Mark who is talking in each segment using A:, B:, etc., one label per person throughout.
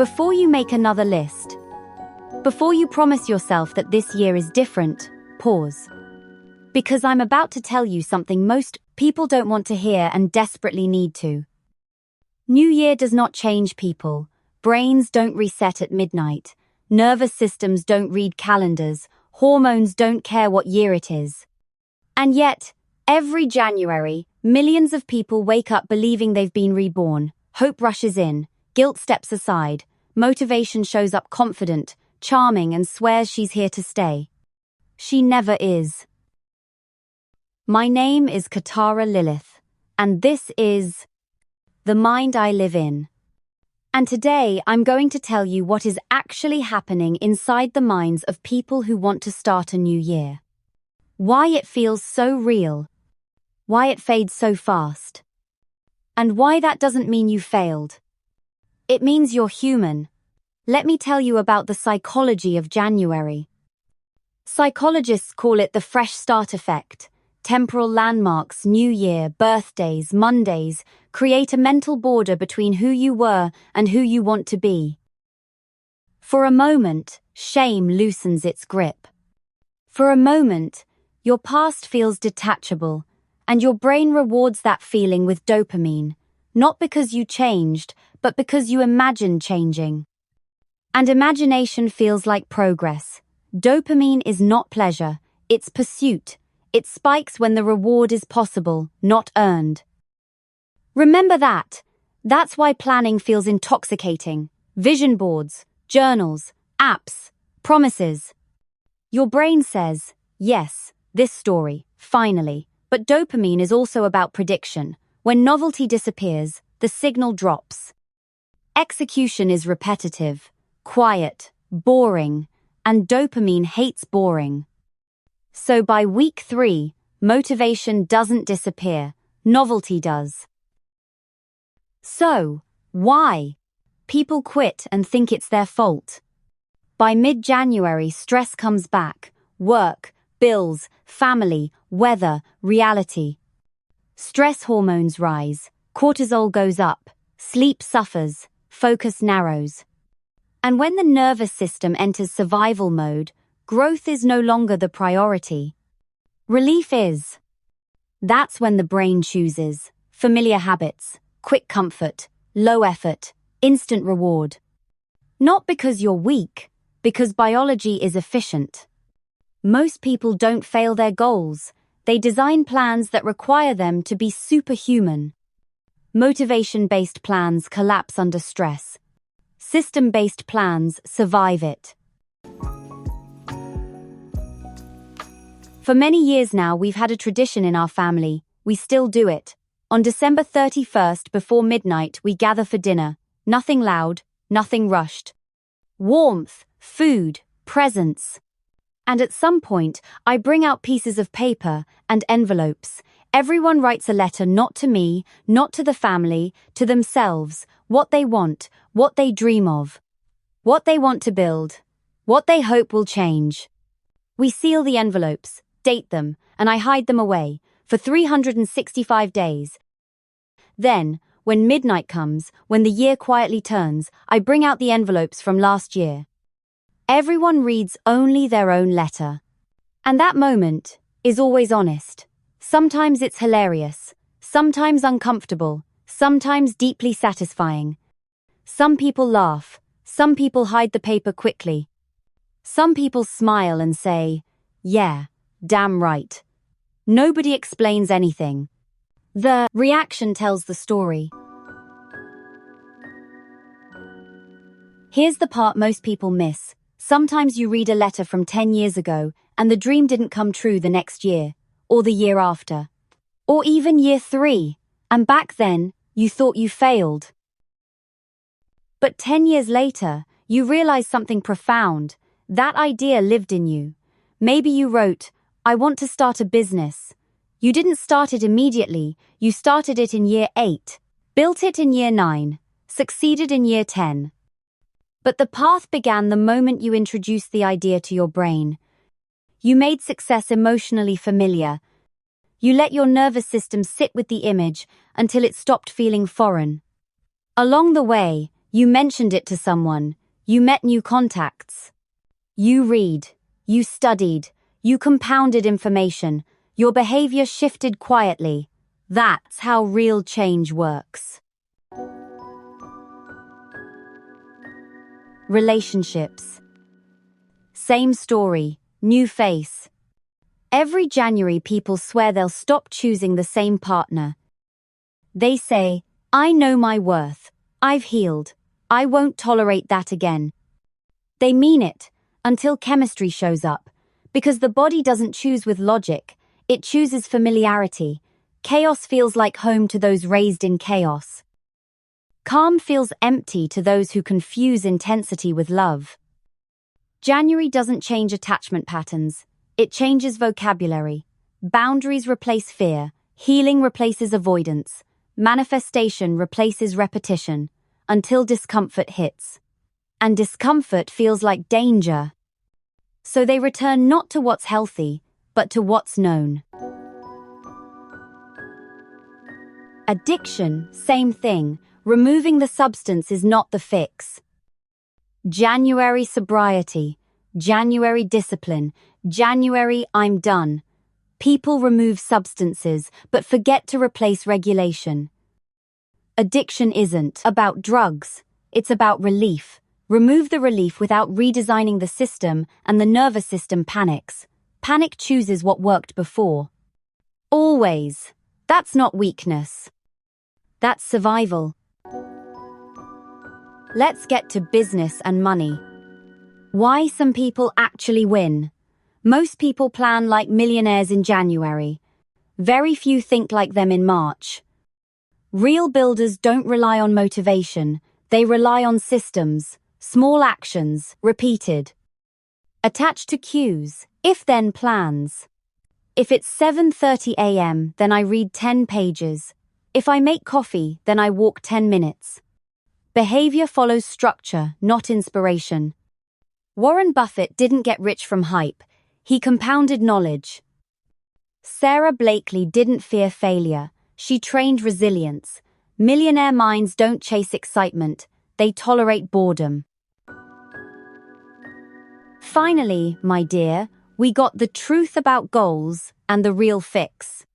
A: Before you make another list, before you promise yourself that this year is different, pause. Because I'm about to tell you something most people don't want to hear and desperately need to. New Year does not change people. Brains don't reset at midnight. Nervous systems don't read calendars. Hormones don't care what year it is. And yet, every January, millions of people wake up believing they've been reborn. Hope rushes in, guilt steps aside, motivation shows up confident, charming, and swears she's here to stay. She never is. My name is Katara Lilith, and this is The Mind I Live In. And today I'm going to tell you what is actually happening inside the minds of people who want to start a new year. Why it feels so real, why it fades so fast, and why that doesn't mean you failed. It means you're human. Let me tell you about the psychology of January. Psychologists call it the fresh start effect. Temporal landmarks, New Year, birthdays, Mondays, create a mental border between who you were and who you want to be. For a moment, shame loosens its grip. For a moment, your past feels detachable, and your brain rewards that feeling with dopamine, not because you changed, but because you imagined changing. And imagination feels like progress. Dopamine is not pleasure, it's pursuit. It spikes when the reward is possible, not earned. Remember that. That's why planning feels intoxicating. Vision boards, journals, apps, promises. Your brain says, yes, this story, finally. But dopamine is also about prediction. When novelty disappears, the signal drops. Execution is repetitive, quiet, boring, and dopamine hates boring. So by week 3, motivation doesn't disappear, novelty does. So, why? People quit and think it's their fault. By mid-January, stress comes back. Work, bills, family, weather, reality. Stress hormones rise, cortisol goes up, sleep suffers, focus narrows. And when the nervous system enters survival mode, growth is no longer the priority. Relief is. That's when the brain chooses familiar habits, quick comfort, low effort, instant reward. Not because you're weak, because biology is efficient. Most people don't fail their goals. They design plans that require them to be superhuman. Motivation-based plans collapse under stress. System-based plans survive it. For many years now, we've had a tradition in our family. We still do it. On December 31st, before midnight, we gather for dinner. Nothing loud, nothing rushed. Warmth, food, presents. And at some point, I bring out pieces of paper and envelopes. Everyone writes a letter not to me, not to the family, to themselves, what they want, what they dream of, what they want to build, what they hope will change. We seal the envelopes, date them, and I hide them away for 365 days. Then, when midnight comes, when the year quietly turns, I bring out the envelopes from last year. Everyone reads only their own letter. And that moment is always honest. Sometimes it's hilarious, sometimes uncomfortable, sometimes deeply satisfying. Some people laugh, some people hide the paper quickly. Some people smile and say, yeah, damn right. Nobody explains anything. The reaction tells the story. Here's the part most people miss. Sometimes you read a letter from 10 years ago and the dream didn't come true the next year, or the year after, or even year 3, and back then, you thought you failed. But 10 years later, you realize something profound. That idea lived in you. Maybe you wrote, I want to start a business. You didn't start it immediately, you started it in year 8, built it in year 9, succeeded in year 10. But the path began the moment you introduced the idea to your brain. You made success emotionally familiar. You let your nervous system sit with the image until it stopped feeling foreign. Along the way, You mentioned it to someone. You met new contacts. You read. You studied. You compounded information. Your behavior shifted quietly. That's how real change works. Relationships. Same story, new face. Every January, people swear they'll stop choosing the same partner. They say, I know my worth. I've healed. I won't tolerate that again. They mean it, until chemistry shows up. Because the body doesn't choose with logic, it chooses familiarity. Chaos feels like home to those raised in chaos. Calm feels empty to those who confuse intensity with love. January doesn't change attachment patterns. It changes vocabulary. Boundaries replace fear. Healing replaces avoidance. Manifestation replaces repetition, until discomfort hits. And discomfort feels like danger. So they return not to what's healthy, but to what's known. Addiction, same thing. Removing the substance is not the fix. January sobriety, January discipline, January I'm done. People remove substances, but forget to replace regulation. Addiction isn't about drugs, it's about relief. Remove the relief without redesigning the system, and the nervous system panics. Panic chooses what worked before. Always. That's not weakness. That's survival. Let's get to business and money. Why some people actually win. Most people plan like millionaires in January. Very few think like them in March. Real builders don't rely on motivation. They rely on systems, small actions, repeated. Attached to cues, if-then plans. If it's 7:30 a.m., then I read 10 pages. If I make coffee, then I walk 10 minutes. Behavior follows structure, not inspiration. Warren Buffett didn't get rich from hype. He compounded knowledge. Sarah Blakely didn't fear failure. She trained resilience. Millionaire minds don't chase excitement. They tolerate boredom. Finally, my dear, we got the truth about goals and the real fix.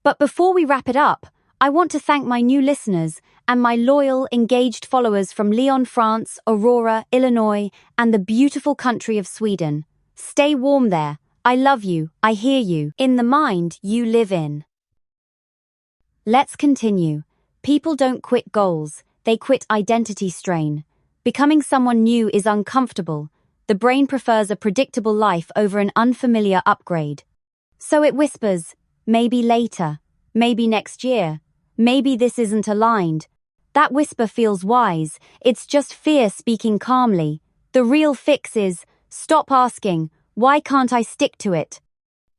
A: But before we wrap it up, I want to thank my new listeners and my loyal, engaged followers from Lyon, France, Aurora, Illinois, and the beautiful country of Sweden. Stay warm there. I love you. I hear you. In the mind you live in. Let's continue. People don't quit goals. They quit identity strain. Becoming someone new is uncomfortable. The brain prefers a predictable life over an unfamiliar upgrade. So it whispers, maybe later, maybe next year, maybe this isn't aligned. That whisper feels wise. It's just fear speaking calmly. The real fix is, stop asking, why can't I stick to it?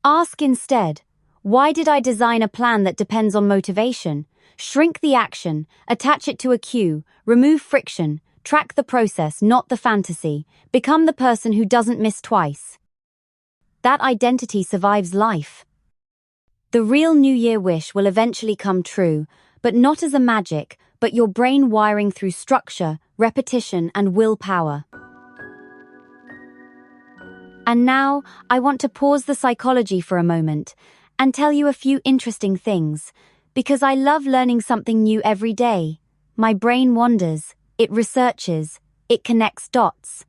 A: Ask instead, why did I design a plan that depends on motivation? Shrink the action, attach it to a cue, remove friction, track the process, not the fantasy. Become the person who doesn't miss twice. That identity survives life. The real New Year wish will eventually come true, but not as a magic, but your brain wiring through structure, repetition, and willpower. And now, I want to pause the psychology for a moment and tell you a few interesting things, because I love learning something new every day. My brain wanders, it researches, it connects dots.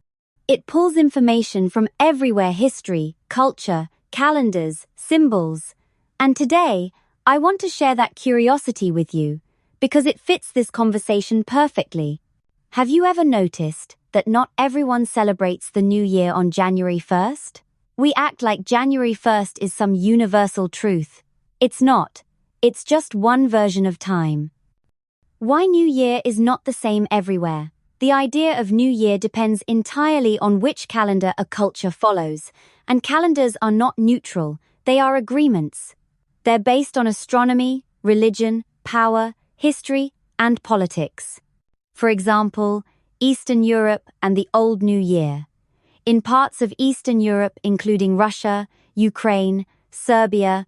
A: It pulls information from everywhere: history, culture, calendars, symbols. And today, I want to share that curiosity with you, because it fits this conversation perfectly. Have you ever noticed that not everyone celebrates the New Year on January 1st? We act like January 1st is some universal truth. It's not. It's just one version of time. Why New Year is not the same everywhere? The idea of New Year depends entirely on which calendar a culture follows, and calendars are not neutral, they are agreements. They're based on astronomy, religion, power, history, and politics. For example, Eastern Europe and the Old New Year. In parts of Eastern Europe, including Russia, Ukraine, Serbia,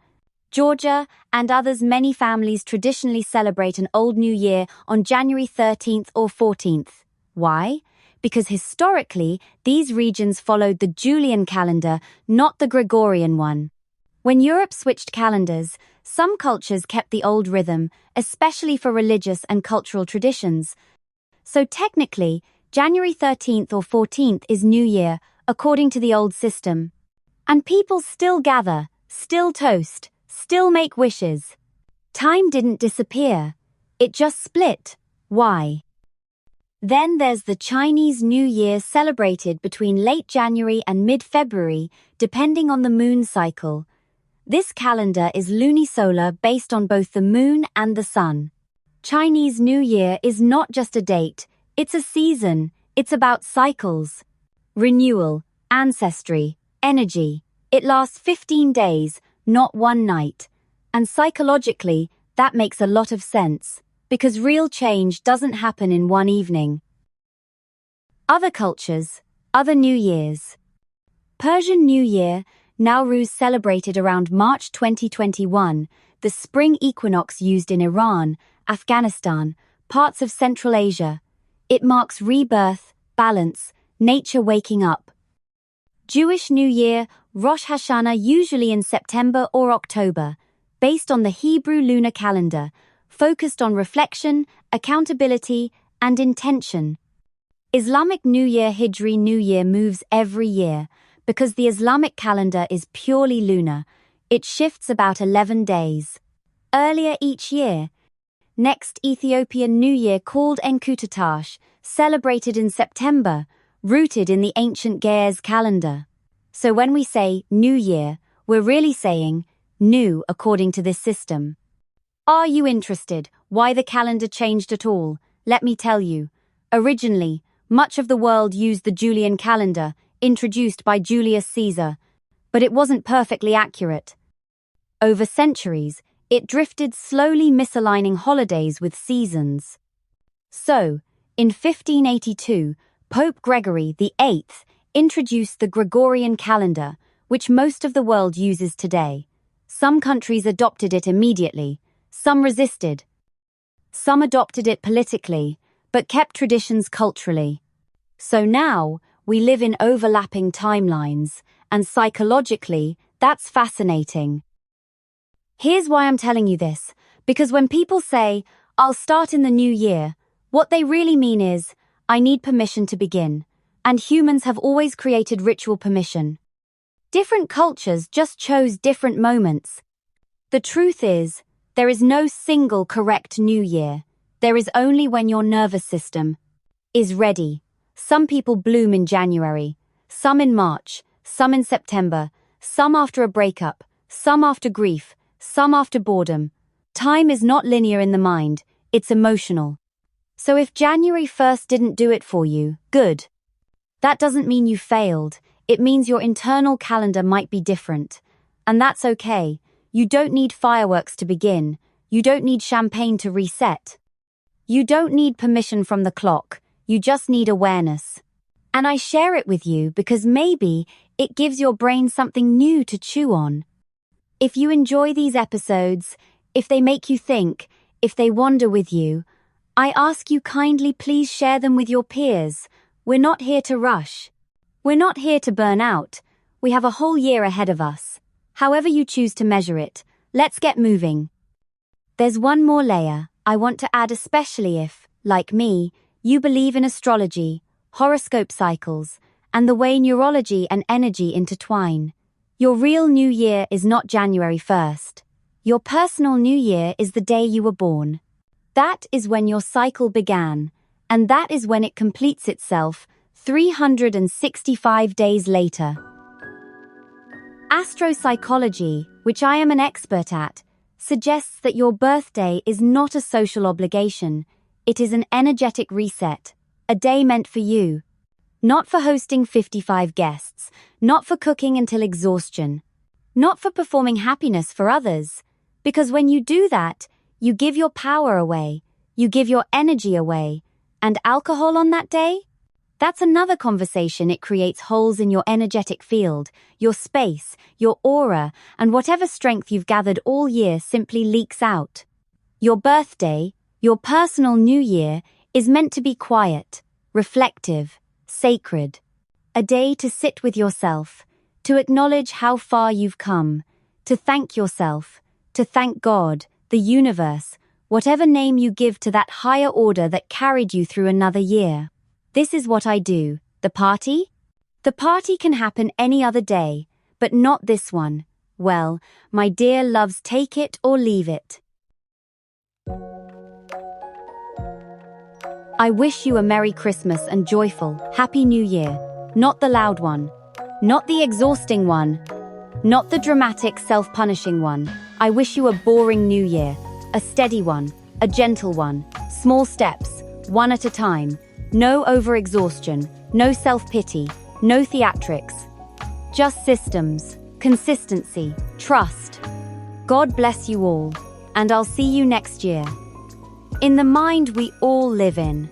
A: Georgia, and others, many families traditionally celebrate an Old New Year on January 13th or 14th. Why? Because historically, these regions followed the Julian calendar, not the Gregorian one. When Europe switched calendars, some cultures kept the old rhythm, especially for religious and cultural traditions. So technically, January 13th or 14th is New Year, according to the old system. And people still gather, still toast, still make wishes. Time didn't disappear. It just split. Why? Then there's the Chinese New Year, celebrated between late January and mid-February, depending on the moon cycle. This calendar is lunisolar, based on both the moon and the sun. Chinese New Year is not just a date, it's a season. It's about cycles, renewal, ancestry, energy. It lasts 15 days, not one night. And psychologically, that makes a lot of sense, because real change doesn't happen in one evening. Other cultures, other New Years. Persian New Year, Nowruz, celebrated around March 2021, the spring equinox, used in Iran, Afghanistan, parts of Central Asia. It marks rebirth, balance, nature waking up. Jewish New Year, Rosh Hashanah, usually in September or October, based on the Hebrew lunar calendar, focused on reflection, accountability, and intention. Islamic New Year, Hijri New Year, moves every year. Because the Islamic calendar is purely lunar, it shifts about 11 days. Earlier each year. Next, Ethiopian New Year, called Enkutatsh, celebrated in September, rooted in the ancient Ge'ez calendar. So when we say New Year, we're really saying new according to this system. Are you interested why the calendar changed at all? Let me tell you. Originally, much of the world used the Julian calendar, introduced by Julius Caesar, but it wasn't perfectly accurate. Over centuries, it drifted, slowly misaligning holidays with seasons. So, in 1582, Pope Gregory VIII introduced the Gregorian calendar, which most of the world uses today. Some countries adopted it immediately, some resisted. Some adopted it politically, but kept traditions culturally. So now, we live in overlapping timelines, and psychologically, that's fascinating. Here's why I'm telling you this, because when people say, "I'll start in the new year," what they really mean is, I need permission to begin. And humans have always created ritual permission. Different cultures just chose different moments. The truth is, there is no single correct new year. There is only when your nervous system is ready. Some people bloom in January, some in March, some in September, some after a breakup, some after grief, some after boredom. Time is not linear in the mind, it's emotional. So if January 1st didn't do it for you, good. That doesn't mean you failed, it means your internal calendar might be different. And that's okay. You don't need fireworks to begin, you don't need champagne to reset. You don't need permission from the clock. You just need awareness. And I share it with you because maybe it gives your brain something new to chew on. If you enjoy these episodes, if they make you think, if they wander with you, I ask you kindly, please share them with your peers. We're not here to rush. We're not here to burn out. We have a whole year ahead of us. However you choose to measure it, let's get moving. There's one more layer I want to add, especially if, like me, you believe in astrology, horoscope cycles, and the way neurology and energy intertwine. Your real new year is not January 1st. Your personal new year is the day you were born. That is when your cycle began, and that is when it completes itself 365 days later. Astropsychology, which I am an expert at, suggests that your birthday is not a social obligation. It is an energetic reset, a day meant for you. Not for hosting 55 guests, not for cooking until exhaustion, not for performing happiness for others. Because when you do that, you give your power away, you give your energy away. And alcohol on that day? That's another conversation. It creates holes in your energetic field, your space, your aura, and whatever strength you've gathered all year simply leaks out. Your birthday, your personal new year, is meant to be quiet, reflective, sacred. A day to sit with yourself, to acknowledge how far you've come, to thank yourself, to thank God, the universe, whatever name you give to that higher order that carried you through another year. This is what I do. The party? The party can happen any other day, but not this one. Well, my dear loves, take it or leave it. I wish you a Merry Christmas and joyful, Happy New Year. Not the loud one. Not the exhausting one. Not the dramatic, self-punishing one. I wish you a boring New Year. A steady one. A gentle one. Small steps, one at a time. No overexhaustion. No self-pity. No theatrics. Just systems, consistency, trust. God bless you all, and I'll see you next year. In the mind we all live in.